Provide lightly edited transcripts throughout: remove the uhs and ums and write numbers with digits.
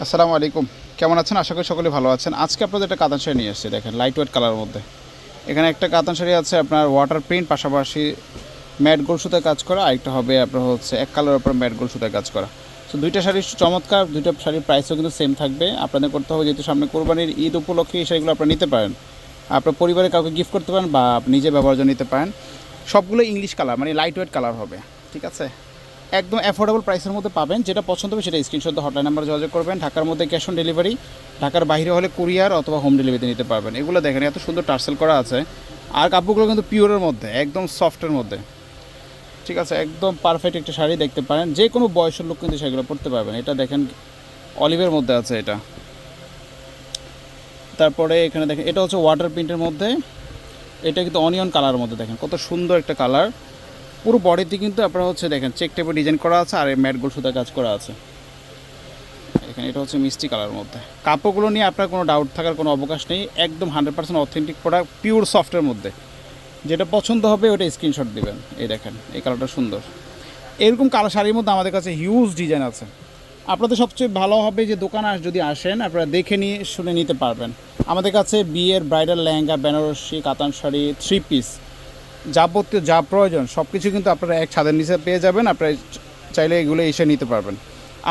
আসসালামু আলাইকুম, কেমন আছেন? আশা করি সকলে ভালো আছেন। আজকে আপনাদের একটা কাতান শাড়ি নিয়ে এসেছি, দেখেন লাইট ওয়েট কালারের মধ্যে। এখানে একটা কাতান শাড়ি আছে আপনার ওয়াটার প্রিন্ট, পাশাপাশি ম্যাট গোল্ড সুতায় কাজ করা, আরেকটা হবে আপনার হচ্ছে এক কালারের উপর ম্যাট গোল্ড সুতায় কাজ করা। সো দুইটা শাড়ি চমৎকার, দুইটা শাড়ির প্রাইসও কিন্তু সেম থাকবে। আপনাদের করতে হবে, যেহেতু সামনে কোরবানির ঈদ উপলক্ষে এই শাড়িগুলো আপনারা নিতে পারেন, আপনার পরিবারে কাউকে গিফট করতে পারেন বা নিজে ব্যবহারের জন্য নিতে পারেন। সবগুলো ইংলিশ কালার, মানে লাইট ওয়েট কালার হবে, ঠিক আছে? একদম অ্যাফোর্ডেবল প্রাইসের মধ্যে পাবেন। যেটা পছন্দ হবে সেটা স্ক্রিনশট দিয়ে হটলাইন নাম্বারে যোগাযোগ করবেন। ঢাকার মধ্যে ক্যাশ অন ডেলিভারি, ঢাকার বাইরে হলে কুরিয়ার অথবা হোম ডেলিভারিতে নিতে পারবেন। এগুলো দেখেন এত সুন্দর টার্সেল করা আছে, আর কাপড়গুলো কিন্তু পিওরের মধ্যে, একদম সফটের মধ্যে, ঠিক আছে? একদম পারফেক্ট একটা শাড়ি, দেখতে পারেন যে কোনো বয়সের লোক কিন্তু সেগুলো পরতে পারবেন। এটা দেখেন অলিভের মধ্যে আছে এটা। তারপরে এখানে দেখেন এটা হচ্ছে ওয়াটার প্রিন্টের মধ্যে, এটা কিন্তু অনিয়ন কালারের মধ্যে, দেখেন কত সুন্দর একটা কালার। পুরো বডিতে কিন্তু আপনারা হচ্ছে দেখেন চেক টাইপের ডিজাইন করা আছে, আর ম্যাট গোল্ড সুতা কাজ করা আছে এখানে। এটা হচ্ছে মিষ্টি কালারের মধ্যে। কাপড়গুলো নিয়ে আপনার কোনো ডাউট থাকার কোনো অবকাশ নেই, একদম 100% অথেন্টিক প্রোডাক্ট, পিওর সফটের মধ্যে। যেটা পছন্দ হবে ওটা স্ক্রিনশট দিবেন। এই দেখেন এই কালারটা সুন্দর। এরকম কালো শাড়ির মধ্যে আমাদের কাছে হিউজ ডিজাইন আছে। আপনাদের সবচেয়ে ভালো হবে যে দোকানে যদি আসেন আপনারা দেখে নিয়ে শুনে নিতে পারবেন। আমাদের কাছে বিয়ের ব্রাইডাল লেহেঙ্গা, বেনারসি, কাতান শাড়ি, 3 পিস, যাবতীয় যা প্রয়োজন সব কিছু কিন্তু আপনারা এক ছাদের নিচে পেয়ে যাবেন। আপনারা চাইলে এগুলো এসে নিতে পারবেন।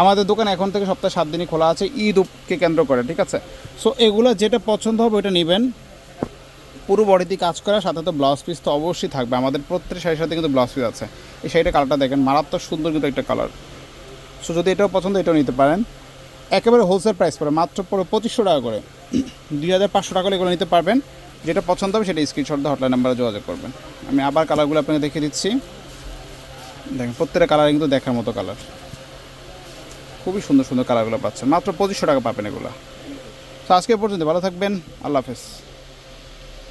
আমাদের দোকান এখন থেকে সপ্তাহে 7 দিনই খোলা আছে, ঈদকে কেন্দ্র করে, ঠিক আছে? সো এগুলো যেটা পছন্দ হবে ওটা নেবেন। পুরো বডিতে কাজ করা, সাথে তো ব্লাউজ পিস তো অবশ্যই থাকবে। আমাদের প্রত্যেক শাড়ির সাথে কিন্তু ব্লাউজ পিস আছে। এই শাড়িটা কালারটা দেখেন, মারাত্মক সুন্দর কিন্তু একটা কালার। সো যদি এটাও পছন্দ এটাও নিতে পারেন। একেবারে হোলসেল প্রাইস পড়ে মাত্র পড়ে 2500 টাকা করে, 2500 টাকা করে এগুলো নিতে পারবেন। যেটা পছন্দ হবে সেটা স্ক্রিনশট দিয়ে হটলাইন নাম্বারে যোগাযোগ করবেন। আমি আবার কালারগুলো আপনাকে দেখিয়ে দিচ্ছি। দেখেন প্রত্যেকটা কালার কিন্তু দেখার মতো কালার, খুবই সুন্দর সুন্দর কালারগুলো পাচ্ছেন। মাত্র 2500 টাকা পাবেন এগুলো। তো আজকে পর্যন্ত ভালো থাকবেন, আল্লাহ হাফেজ।